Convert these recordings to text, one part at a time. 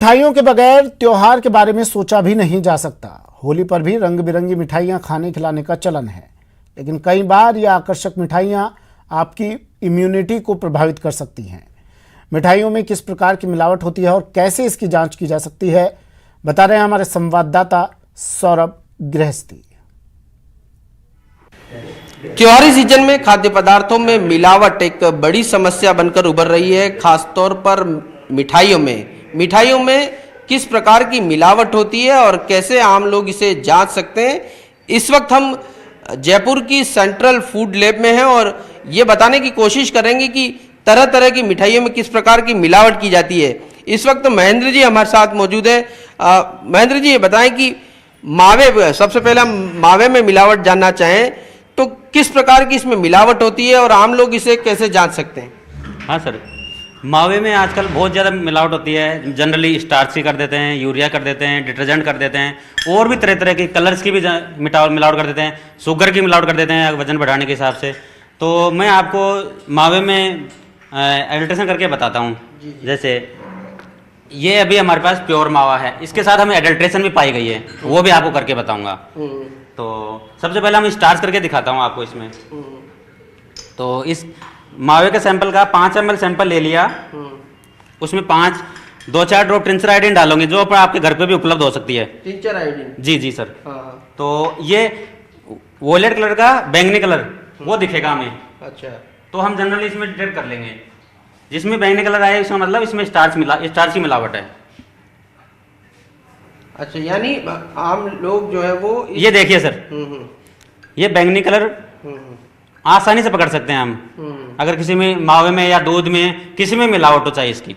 मिठाइयों के बगैर त्योहार के बारे में सोचा भी नहीं जा सकता। होली पर भी रंग बिरंगी मिठाइयाँ खाने खिलाने का चलन है, लेकिन कई बार ये आकर्षक मिठाइयाँ आपकी इम्यूनिटी को प्रभावित कर सकती हैं। मिठाइयों में किस प्रकार की मिलावट होती है और कैसे इसकी जांच की जा सकती है, बता रहे हैं हमारे संवाददाता सौरभ गृहस्थी। त्योहारी सीजन में खाद्य पदार्थों में मिलावट एक बड़ी समस्या बनकर उभर रही है। खासतौर पर मिठाइयों में किस प्रकार की मिलावट होती है और कैसे आम लोग इसे जांच सकते हैं। इस वक्त हम जयपुर की सेंट्रल फूड लैब में हैं और ये बताने की कोशिश करेंगे कि तरह तरह की मिठाइयों में किस प्रकार की मिलावट की जाती है। इस वक्त महेंद्र जी हमारे साथ मौजूद हैं। महेंद्र जी, ये बताएं कि सबसे पहले हम मावे में मिलावट जानना चाहें तो किस प्रकार की इसमें मिलावट होती है और आम लोग इसे कैसे जांच सकते हैं। हाँ सर, मावे में आजकल बहुत ज़्यादा मिलावट होती है। जनरली स्टार्च की कर देते हैं, यूरिया कर देते हैं, डिटर्जेंट कर देते हैं और भी तरह तरह की कलर्स की भी मिलावट कर देते हैं, शुगर की मिलावट कर देते हैं वजन बढ़ाने के हिसाब से। तो मैं आपको मावे में एडल्ट्रेशन करके बताता हूँ। जैसे ये अभी हमारे पास प्योर मावा है, इसके साथ हमें एडल्ट्रेशन भी पाई गई है, वो भी आपको करके बताऊँगा। तो सबसे पहले हम स्टार्च करके दिखाता हूँ आपको इसमें। तो इस मावे के सैंपल का 5 ml सैंपल ले लिया, उसमें 2-4 ड्रॉप टिंचर आयोडीन डालोगे, जो आपके घर पे भी उपलब्ध हो सकती है। Tincture iodine? जी जी सर। तो ये वॉयलेट कलर का बैंगनी कलर वो दिखेगा हमें। अच्छा। तो हम जनरली इसमें डिटेक्ट कर लेंगे। जिसमें बैंगनी कलर आए इसका मतलब इसमें स्टार्च की मिलावट है। अच्छा, यानी आम लोग जो है वो ये देखिए सर, ये बैंगनी कलर आसानी से पकड़ सकते हैं हम, अगर किसी में मावे में या दूध में किसी में मिलावट हो चाहिए इसकी।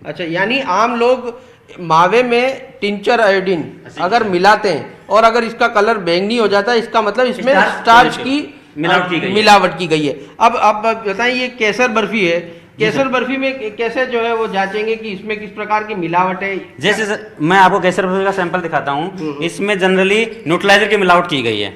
अच्छा, यानी आम लोग मावे में टिंचर आयोडीन अगर मिलाते हैं और अगर इसका कलर बैंगनी हो जाता है, इसका मतलब इसमें स्टार्च की मिलावट की गई है। अब आप बताएं, ये केसर बर्फी है, केसर बर्फी में कैसे जो है वो जांचेंगे कि इसमें किस प्रकार की मिलावट है। जैसे सर, मैं आपको केसर बर्फी का सैंपल दिखाता हूँ। इसमें जनरली न्यूट्रलाइजर की मिलावट की गई है।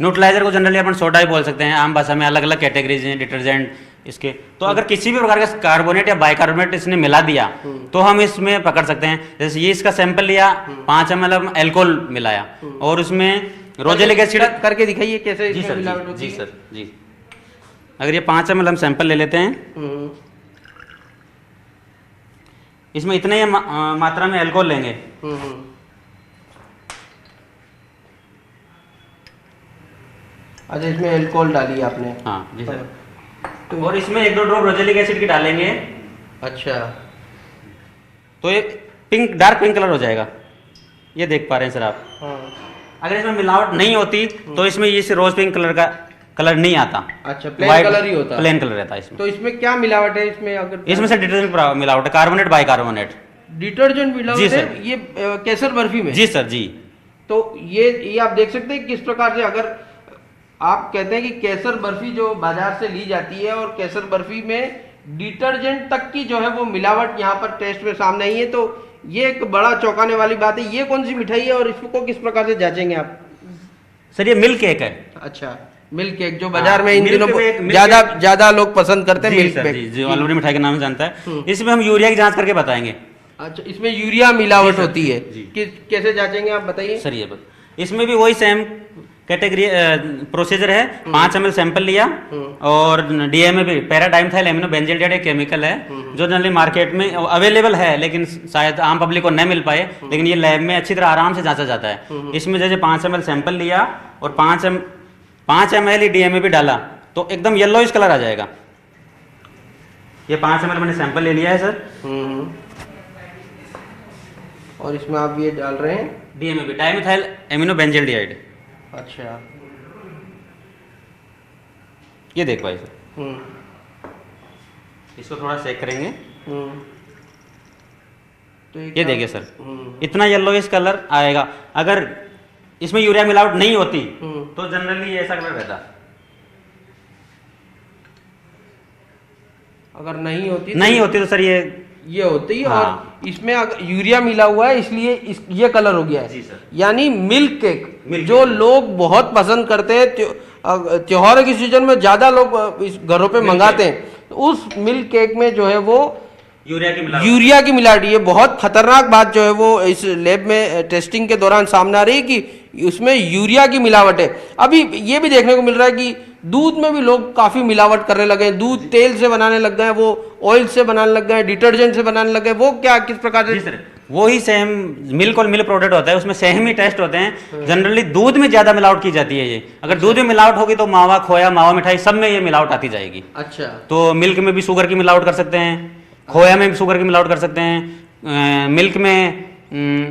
न्यूट्रलाइजर को जनरली अपन सोडा ही बोल सकते हैं, आम भाषा में अलग अलग कैटेगरीज हैं डिटर्जेंट इसके। तो अगर किसी भी प्रकार का कार्बोनेट या बाइकार्बोनेट इसने मिला दिया तो हम इसमें पकड़ सकते हैं। जैसे ये इसका सैंपल लिया, 5 ml अल्कोहल मिलाया और उसमें रोजेलिक एसिड करके दिखाइए कैसे। जी सर, जी सर, जी। अगर ये 5 ml हम सैंपल ले लेते हैं, इसमें इतने ही मात्रा में अल्कोहल लेंगे। अच्छा, इसमें अल्कोहल डाली आपने? हाँ जी सर। तो और इसमें 1-2 ड्रॉप रोजेलिक एसिड की डालेंगे। अच्छा। तो ये डार्क पिंक कलर हो जाएगा, ये देख पा रहे हैं सर आप। अगर इसमें मिलावट नहीं होती तो इसमें ये रोज पिंक कलर का कलर नहीं आता। अच्छा, प्लेन कलर ही होता है? प्लेन कलर रहता है इसमें। तो इसमें क्या मिलावट है इसमें? अगर इसमें से डिटर्जेंट मिलावट है, कार्बोनेट बाइकार्बोनेट। डिटर्जेंट मिलावट है ये केसर बर्फी में? जी सर, जी। तो ये आप देख सकते हैं किस प्रकार से, अगर आप कहते हैं कि केसर बर्फी जो बाजार से ली जाती है और केसर बर्फी में डिटर्जेंट तक की जो है वो मिलावट यहाँ पर टेस्ट में सामने आई है, तो ये एक बड़ा चौंकाने वाली बात है। ये कौन सी मिठाई है और इसको किस प्रकार से जांचेंगे आप? सर ये मिल्क केक है। अच्छा, मिल्क केक जो बाजार में इन दिनों ज्यादा लोग पसंद करते हैं। मिल्क केक जो आलूरी मिठाई के नाम से जानता है। इसमें हम यूरिया की जांच करके बताएंगे। अच्छा, इसमें यूरिया मिलावट होती है, कैसे जांचेंगे आप बताइए। सर ये इसमें भी वही सेम कैटेगरी प्रोसीजर है। 5 ml सैंपल लिया और डीएमए भी पैराडाइमथाइल एमिनो बेंजोइलेटेड एक केमिकल है जो जनरली मार्केट में अवेलेबल है, लेकिन शायद आम पब्लिक को न मिल पाए, लेकिन ये लैब में अच्छी तरह आराम से जांचा जाता है। इसमें जैसे 5 ml सैंपल लिया और 5 ml ही डीएमए भी डाला तो एकदम येलोइश कलर आ जाएगा। ये 5 ml मैंने सैंपल ले लिया है सर। और इसमें आप ये डाल रहे हैं डीएमए भी, डाइमेथाइल एमिनो बेंजोइल्डिहाइड। अच्छा, ये देख भाई सर, इसको थोड़ा सेक करेंगे। तो ये देखिए सर, इतना येलोइश कलर आएगा। अगर इसमें यूरिया मिलावट नहीं होती तो जनरली ऐसा कलर रहता। अगर नहीं होती तो सर ये होती है। हाँ। और इसमें यूरिया मिला हुआ है इसलिए ये कलर हो गया है। जी सर। यानी मिल्क केक जो लोग बहुत पसंद करते हैं, त्योहार के सीजन में ज्यादा लोग इस घरों पे मंगाते हैं, तो उस मिल्क केक में जो है वो यूरिया की मिलावट। यूरिया की मिलावट, ये बहुत खतरनाक बात जो है वो इस लैब में टेस्टिंग के दौरान सामने आ रही है कि उसमें यूरिया की मिलावट है। अभी ये भी देखने को मिल रहा है कि दूध में भी लोग काफी मिलावट करने लगे हैं, दूध तेल से बनाने लग गए हैं, वो ऑयल से बनाने लग गए हैं, डिटर्जेंट से बनाने लग गए, वो क्या किस प्रकार जी से? सर, वो ही सेम मिल्क और मिल्क प्रोडक्ट होता है, उसमें सेम ही टेस्ट होते हैं। जनरली दूध में ज्यादा मिलावट की जाती है। ये अगर दूध में मिलावट होगी तो मावा, खोया, मावा मिठाई सब में ये मिलावट आती जाएगी। अच्छा, तो मिल्क में भी शुगर की मिलावट कर सकते हैं, खोया में भी शुगर की मिलावट कर सकते हैं, मिल्क में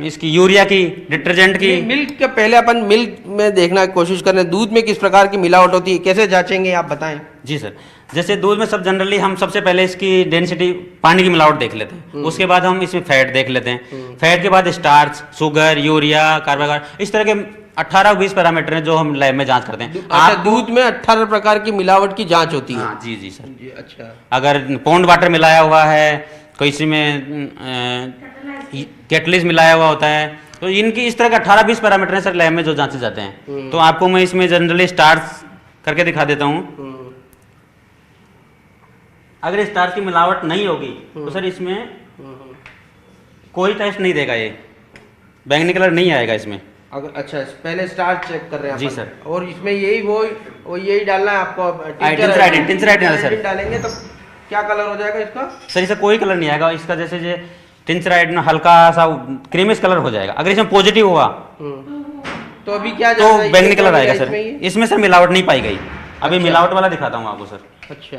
इसकी यूरिया की, डिटर्जेंट की। मिल्क के पहले अपन मिल्क में देखना की कोशिश कर रहे हैं, दूध में किस प्रकार की मिलावट होती है, कैसे जांचेंगे आप बताएं। जी सर, जैसे दूध में सब जनरली हम सबसे पहले इसकी डेंसिटी, पानी की मिलावट देख लेते हैं, उसके बाद हम इसमें फैट देख लेते हैं, फैट के बाद स्टार्च, शुगर, यूरिया, कार्बोहाइड्रेट, इस तरह के 18-20 पैरामीटर हैं जो हम लैब में जांच करते हैं। अच्छा, दूध में 18 प्रकार की मिलावट की जांच होती है। हाँ जी जी सर। जी, अच्छा, अगर पौंड वाटर मिलाया हुआ है, किसी में कैटलिस्ट मिलाया हुआ होता है, तो इनकी इस तरह के 18-20 पैरामीटर हैं सर लैब में जो जांचे जाते हैं। तो आपको मैं इसमें जनरली स्टार्च करके दिखा देता हूँ। अगर स्टार्च की मिलावट नहीं होगी तो सर इसमें कोई टेस्ट नहीं देगा, ये बैंगनी कलर नहीं आएगा इसमें। अगर अच्छा पहले स्टार्च चेक कर रहे हैं जी अपन। सर। और इसमें यही वो यही डालना है आपको, टिंचराइड सर। डालेंगे तो क्या कलर हो जाएगा इसका? सर इसका कोई कलर नहीं आएगा, इसका जैसे जो टिंचराइड में हल्का सा क्रीमिश कलर हो जाएगा। अगर इसमें पॉजिटिव हुआ तो अभी क्या तो जाएगा? बैंगनी कलर आएगा इसमें सर। ये? इसमें सर मिलावट नहीं पाई गई। अभी अच्छा। मिलावट वाला दिखाता हूँ आपको सर, अच्छा,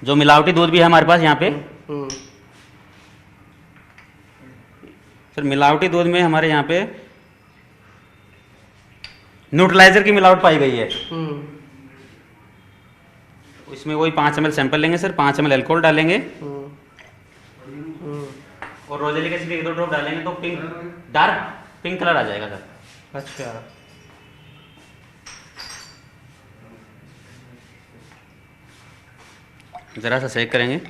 जो मिलावटी दूध भी है हमारे पास यहाँ पे। सर मिलावटी दूध में हमारे यहाँ पे न्यूट्रलाइजर की मिलावट पाई गई है। इसमें वही 5 ml सैंपल लेंगे सर, 5 ml अल्कोहल डालेंगे और रोजेलिक एसिड 1-2 ड्रॉप डालेंगे तो डार्क पिंक कलर आ जाएगा सर। अच्छा, जरा सा चेक करेंगे,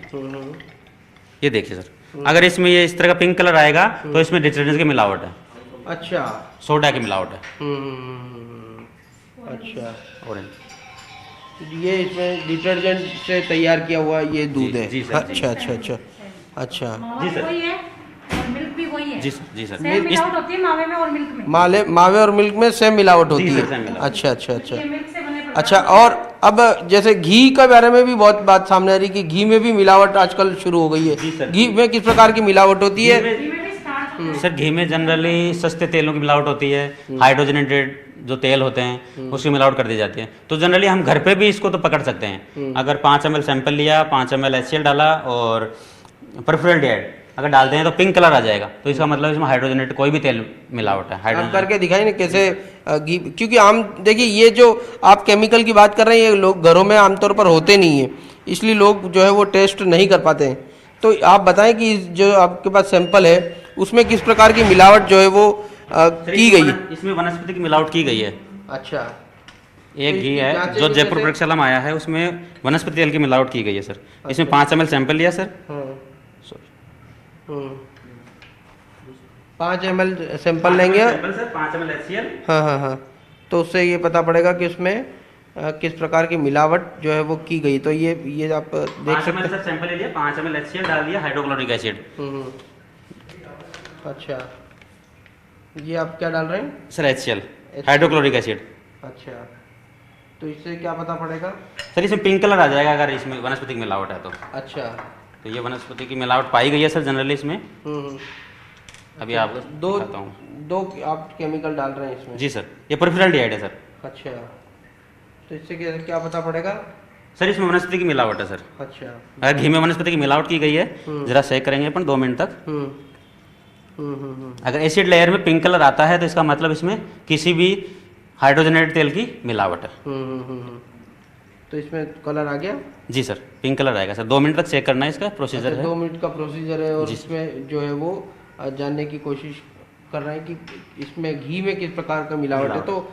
ये देखिए सर, अगर इसमें ये इस तरह का पिंक कलर आएगा तो इसमें डिटर्जेंट की मिलावट है, अच्छा, सोडा की मिलावट है। अच्छा, ऑरेंज, ये इसमें डिटर्जेंट से तैयार किया हुआ ये दूध है। जी सर, जी। अच्छा अच्छा अच्छा अच्छा, जी सर। वही है और मिल्क भी वही है। जी सर, जी सर। सेम मिलावट होती है मावे में और मिल्क में। मावे और मिल्क में सेम मिलावट होती जी सर, है। सेम मिलावट। अच्छा अच्छा अच्छा ये मिल्क से बने अच्छा। और अब जैसे घी के बारे में भी बहुत बात सामने आ रही है कि घी में भी मिलावट आजकल शुरू हो गई जी है। सर। घी में किस प्रकार की मिलावट होती है? घी में भी स्टार्च होता है। सर घी में जनरली सस्ते तेलों की मिलावट होती है, हाइड्रोजनेटेड जो तेल होते हैं उसकी मिलावट कर दी जाती है। तो जनरली हम घर पे भी इसको तो पकड़ सकते हैं। अगर 5 ml सैंपल लिया, 5 ml HCl डाला और परफ्यूरिल्डिहाइड अगर डालते हैं तो पिंक कलर आ जाएगा, तो इसका मतलब इसमें हाइड्रोजनेटेड कोई भी तेल मिलावट है। आप हाइड्रोजन करके दिखाई ना कैसे घी, क्योंकि हम देखिए ये जो आप केमिकल की बात कर रहे हैं ये लोग घरों में आमतौर पर होते नहीं है, इसलिए लोग जो है वो टेस्ट नहीं कर पाते हैं। तो आप बताएं कि जो आपके पास सैंपल है उसमें किस प्रकार की मिलावट जो है वो की गई है? इसमें वनस्पति की मिलावट की गई है। अच्छा, एक तो घी इसकी है जांचें जो तो जयपुर कैसे? प्रयोगशाला में आया है, उसमें वनस्पति तेल की मिलावट की गई है सर। इसमें 5 ml सैंपल लिया सर। हाँ। 5 ml सैंपल लेंगे। Sir 5 ml HCl। हाँ हाँ हाँ, तो उससे ये पता पड़ेगा कि उसमें किस प्रकार की मिलावट जो है वो की गई। तो ये आप देख 5 सकते ml सर सैंपल ले लिया, 5 ml HCl डाल दिया, हाइड्रोक्लोरिक एसिड। हैं। अच्छा, ये आप क्या डाल रहे हैं? Sir HCl, hydrochloric acid. अच्छा, तो इससे क्या पता पड़ेगा? सर इसमें पिंक कलर आ जाएगा अगर इसमें वनस्पति की मिलावट है तो। अच्छा, तो ये वनस्पति की मिलावट पाई गई है सर जनरली इसमें। अभी आपको दो दिखाता हूँ। दो आप केमिकल डाल रहे हैं इसमें? जी सर, ये परफ्यूरिल्डिहाइड है सर। अच्छा, तो इससे क्या पता पड़ेगा? सर इसमें वनस्पति की मिलावट है सर। अच्छा, अगर घी में वनस्पति की मिलावट की गई है, जरा चेक करेंगे अपन 2 मिनट तक। अगर एसिड लेयर में पिंक कलर आता है तो इसका मतलब इसमें किसी भी हाइड्रोजनेटेड तेल की मिलावट है। तो इसमें कलर आ गया? जी सर, पिंक कलर आएगा सर। 2 मिनट तक चेक करना है, इसका प्रोसीजर अच्छा, है। 2 मिनट का प्रोसीजर है और जी। इसमें जो है वो जानने की कोशिश कर रहे हैं कि इसमें घी में किस प्रकार का मिलावट है। तो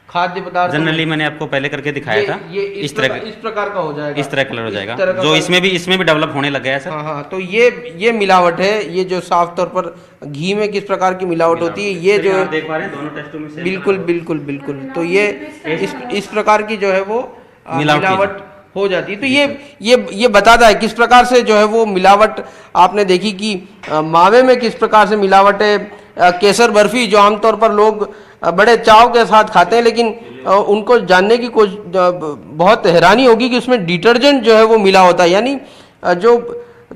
खाद्य पदार्थ जनरली मैंने आपको पहले करके दिखाया था। ये इस तरह इस प्रकार का हो जाएगा, इस तरह कलर हो इस जाएगा, तरह का जो कलर। इसमें भी डेवलप होने लग गया है सर। हाँ हाँ, तो ये मिलावट है। ये जो साफ तौर पर घी में किस प्रकार की मिलावट होती है, ये सर, जो आप देख पा रहे हैं दोनों टेस्टों में बिल्कुल बिल्कुल बिल्कुल। तो ये इस प्रकार की जो है वो मिलावट मिलावट हो जाती है। तो ये बताता है किस प्रकार से जो है वो मिलावट आपने देखी कि मावे में किस प्रकार से मिलावट है। केसर बर्फी जो आमतौर पर लोग बड़े चाव के साथ खाते हैं, लेकिन उनको जानने की बहुत हैरानी होगी कि उसमें डिटर्जेंट जो है वो मिला होता है। यानी जो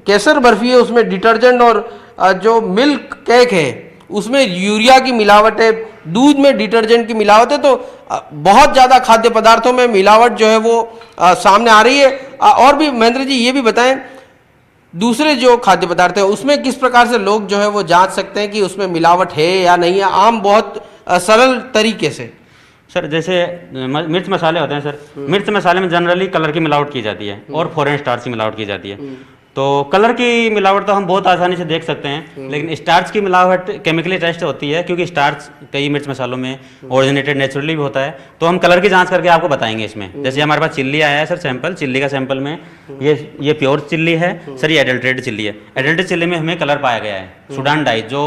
केसर बर्फी है उसमें डिटर्जेंट, और जो मिल्क केक है उसमें यूरिया की मिलावट है, दूध में डिटर्जेंट की मिलावट है। तो बहुत ज़्यादा खाद्य पदार्थों में मिलावट जो है वो सामने आ रही है। और भी महेंद्र जी ये भी बताएं, दूसरे जो खाद्य पदार्थ है उसमें किस प्रकार से लोग जो है वो जांच सकते हैं कि उसमें मिलावट है या नहीं है, आम बहुत सरल तरीके से। सर जैसे मिर्च मसाले होते हैं सर, मिर्च मसाले में जनरली कलर की मिलावट की जाती है और फॉरेन स्टार्च की मिलावट की जाती है। तो कलर की मिलावट तो हम बहुत आसानी से देख सकते हैं, लेकिन स्टार्च की मिलावट केमिकली टेस्ट होती है, क्योंकि स्टार्च कई मिर्च मसालों में ओरिजिनेटेड नेचुरली भी होता है। तो हम कलर की जांच करके आपको बताएंगे इसमें। जैसे हमारे पास चिल्ली आया है सर, सैंपल चिल्ली का सैंपल में ये प्योर चिल्ली है सर, ये एडल्ट्रेटेड चिल्ली है। एडल्ट्रेटेड चिल्ली में हमें कलर पाया गया है सुडान डाई, जो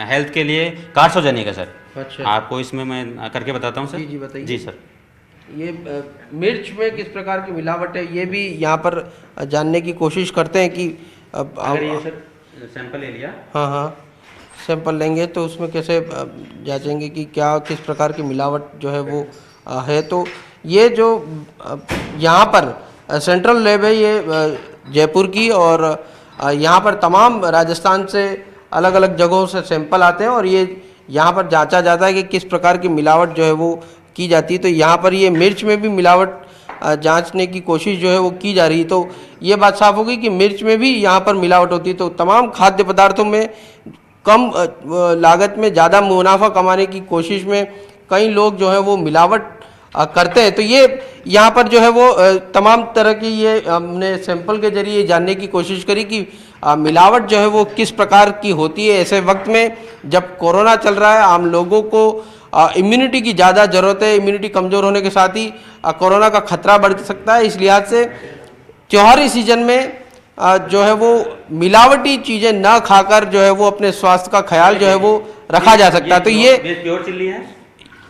हेल्थ के लिए कार्सोजेनिक है सर। अच्छा, आपको इसमें मैं करके बताता हूँ सर। जी बताइए। जी सर, ये मिर्च में किस प्रकार की मिलावट है ये भी यहाँ पर जानने की कोशिश करते हैं कि अगर ये सर सैंपल ले लिया, हाँ सैंपल लेंगे तो उसमें कैसे जांचेंगे कि क्या किस प्रकार की मिलावट जो है वो है। तो ये जो यहाँ पर सेंट्रल लैब है ये जयपुर की, और यहाँ पर तमाम राजस्थान से अलग अलग जगहों से सैंपल आते हैं और ये यहाँ पर जांचा जाता है कि किस प्रकार की मिलावट जो है वो की जाती है। तो यहाँ पर ये मिर्च में भी मिलावट जांचने की कोशिश जो है वो की जा रही है। तो ये बात साफ होगी कि मिर्च में भी यहाँ पर मिलावट होती है। तो तमाम खाद्य पदार्थों में कम लागत में ज़्यादा मुनाफा कमाने की कोशिश में कई लोग जो है वो मिलावट करते हैं। तो ये यहाँ पर जो है वो तमाम तरह की ये हमने सैंपल के जरिए जानने की कोशिश करी कि मिलावट जो है वो किस प्रकार की होती है। ऐसे वक्त में जब कोरोना चल रहा है, आम लोगों को इम्यूनिटी की ज़्यादा ज़रूरत है। इम्यूनिटी कमज़ोर होने के साथ ही कोरोना का खतरा बढ़ सकता है। इस लिहाज से त्योहारी सीजन में जो है वो मिलावटी चीज़ें ना खाकर जो है वो अपने स्वास्थ्य का ख्याल जो है वो रखा जा सकता है। तो ये प्योर चिल्ली है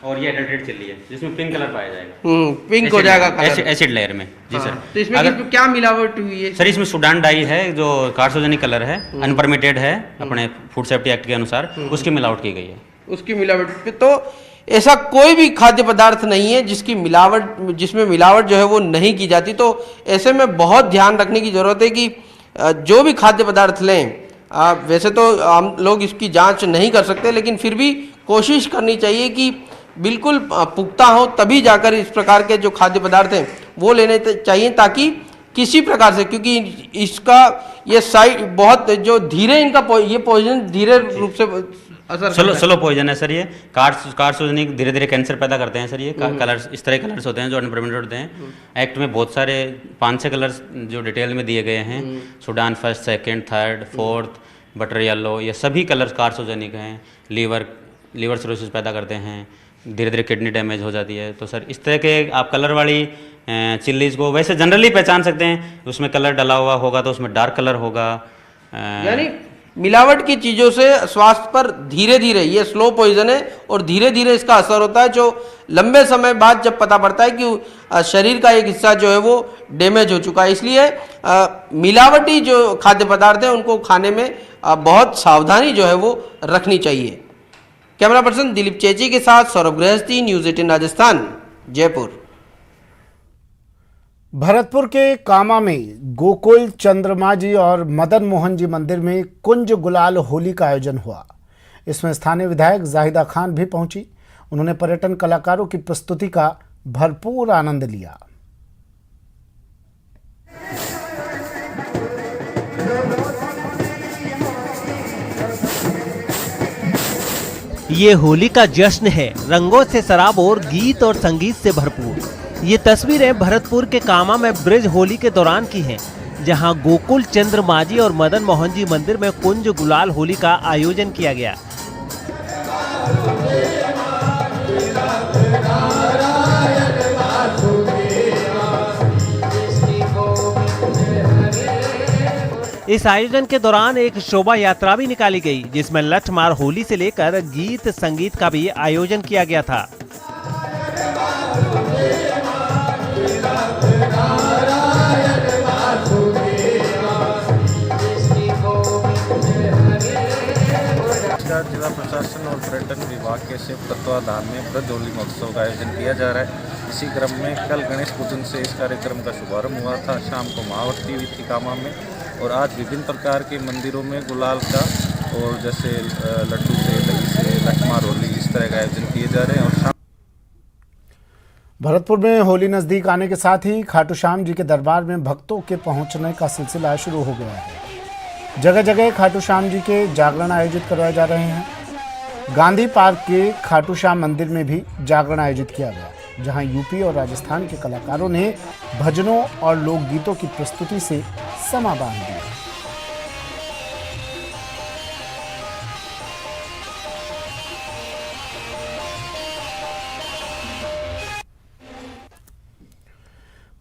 और ये एडल्ट्रेटेड चिल्ली है, जिसमें पिंक कलर पाया जाएगा। पिंक हो जाएगा कलर एसिड लेयर में। जी सर। तो इसमें क्या मिलावट हुई है सर? इसमें सुडान डाई है जो कार्सोजेनिक कलर है, अनपरमिटेड है अपने फूड सेफ्टी एक्ट के अनुसार, उसकी मिलावट की गई है। उसकी मिलावट। तो ऐसा कोई भी खाद्य पदार्थ नहीं है जिसमें मिलावट जो है वो नहीं की जाती। तो ऐसे में बहुत ध्यान रखने की जरूरत है कि जो भी खाद्य पदार्थ लें, वैसे तो हम लोग इसकी जांच नहीं कर सकते, लेकिन फिर भी कोशिश करनी चाहिए कि बिल्कुल पुख्ता हो, तभी जाकर इस प्रकार के जो खाद्य पदार्थ हैं वो लेने चाहिए, ताकि किसी प्रकार से, क्योंकि इसका ये साइड बहुत जो धीरे इनका ये पॉइजन धीरे रूप से असर स्लो पॉइजन है सर। ये कार्सोजेनिक धीरे धीरे कैंसर पैदा करते हैं सर। ये कलर्स इस तरह कलर्स होते हैं जो अनपरमिटेड होते हैं। एक्ट में बहुत सारे 5-6 कलर्स जो डिटेल में दिए गए हैं, Sudan first, second, third, fourth, butter yellow, ये सभी कलर्स कार्सोजेनिक हैं। लीवर सिरोसिस पैदा करते हैं, धीरे धीरे किडनी डैमेज हो जाती है। तो सर इस तरह के आप कलर वाली चिल्लीज को वैसे जनरली पहचान सकते हैं। उसमें कलर डला हुआ होगा तो उसमें डार्क कलर होगा। यानी मिलावट की चीज़ों से स्वास्थ्य पर धीरे धीरे, ये स्लो पॉइजन है और धीरे धीरे इसका असर होता है, जो लंबे समय बाद जब पता पड़ता है कि शरीर का एक हिस्सा जो है वो डैमेज हो चुका है। इसलिए मिलावटी जो खाद्य पदार्थ हैं उनको खाने में बहुत सावधानी जो है वो रखनी चाहिए। कैमरा पर्सन दिलीप चेची के साथ सौरभ गृहस्थी, न्यूज़ 18 राजस्थान, जयपुर। भरतपुर के कामा में गोकुल चंद्रमा जी और मदन मोहन जी मंदिर में कुंज गुलाल होली का आयोजन हुआ। इसमें स्थानीय विधायक जाहिदा खान भी पहुंची। उन्होंने पर्यटन कलाकारों की प्रस्तुति का भरपूर आनंद लिया। ये होली का जश्न है, रंगों से शराब और गीत और संगीत से भरपूर। ये तस्वीरें भरतपुर के कामा में ब्रिज होली के दौरान की हैं, जहां गोकुल चंद्रमा जी और मदन मोहन जी मंदिर में कुंज गुलाल होली का आयोजन किया गया। इस आयोजन के दौरान एक शोभा यात्रा भी निकाली गई, जिसमें लठमार होली से लेकर गीत संगीत का भी आयोजन किया गया था। नमस्कार। जिला प्रशासन और पर्यटन विभाग के संयुक्त तत्वाधान में ब्रज होली महोत्सव का आयोजन किया जा रहा है। इसी क्रम में कल गणेश पूजन से इस कार्यक्रम का शुभारंभ हुआ था। शाम को महाआरती हुई थी कामा में और आज विभिन्न प्रकार के मंदिरों में गुलाल का और जैसे लड्डू से, दही से, लठमार होली इस तरह का आयोजन किए जा रहे हैं। और भरतपुर में होली नजदीक आने के साथ ही खाटू श्याम जी के दरबार में भक्तों के पहुंचने का सिलसिला शुरू हो गया है। जगह जगह खाटू श्याम जी के जागरण आयोजित करवाए जा रहे हैं। गांधी पार्क के खाटू श्याम मंदिर में भी जागरण आयोजित किया गया, जहां यूपी और राजस्थान के कलाकारों ने भजनों और लोकगीतों की प्रस्तुति से समा बांध दिया।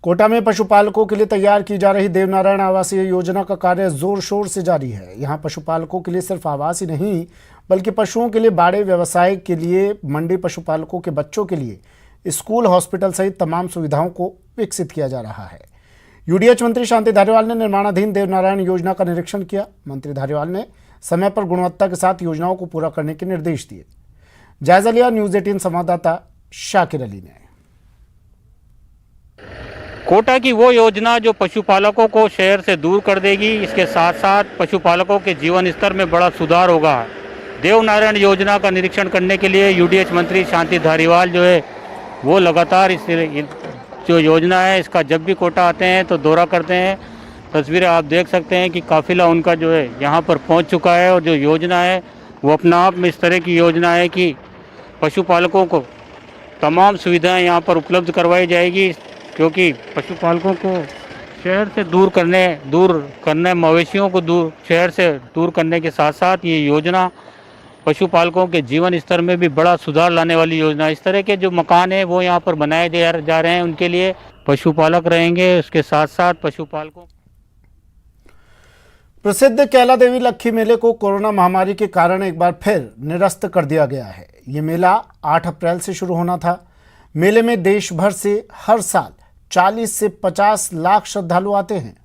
कोटा में पशुपालकों के लिए तैयार की जा रही देवनारायण आवासीय योजना का कार्य जोर शोर से जारी है। यहां पशुपालकों के लिए सिर्फ आवास ही नहीं, बल्कि पशुओं के लिए बाड़े, व्यवसाय के लिए मंडी, पशुपालकों के बच्चों के लिए स्कूल, हॉस्पिटल सहित तमाम सुविधाओं को विकसित किया जा रहा है। यूडीएच मंत्री शांति धारीवाल ने निर्माणाधीन देवनारायण योजना का निरीक्षण किया। मंत्री धारीवाल ने समय पर गुणवत्ता के साथ योजनाओं को पूरा करने के निर्देश दिए। जायजा लिया न्यूज़ 18 संवाददाता शाकिर अली ने। कोटा की वो योजना जो पशुपालकों को शहर से दूर कर देगी, इसके साथ साथ पशुपालकों के जीवन स्तर में बड़ा सुधार होगा। देवनारायण योजना का निरीक्षण करने के लिए यूडीएच मंत्री शांति धारीवाल जो है वो लगातार इस जो योजना है इसका जब भी कोटा आते हैं तो दौरा करते हैं। तस्वीरें आप देख सकते हैं कि काफिला उनका जो है यहाँ पर पहुँच चुका है और जो योजना है वो अपना आप में इस तरह की योजना है कि पशुपालकों को तमाम सुविधाएँ यहाँ पर उपलब्ध करवाई जाएगी, क्योंकि पशुपालकों को शहर से दूर करने मवेशियों को शहर से दूर करने के साथ साथ ये योजना पशुपालकों के जीवन स्तर में भी बड़ा सुधार लाने वाली योजना। इस तरह के जो मकान है वो यहाँ पर बनाए जा रहे हैं, उनके लिए पशुपालक रहेंगे, उसके साथ साथ पशुपालकों। प्रसिद्ध कैला देवी लक्खी मेले को कोरोना महामारी के कारण एक बार फिर निरस्त कर दिया गया है। ये मेला 8 अप्रैल से शुरू होना था। मेले में देश भर से हर साल 40 से 50 लाख श्रद्धालु आते हैं।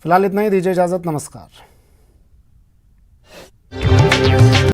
फिलहाल इतना ही, दीजिए इजाजत, नमस्कार।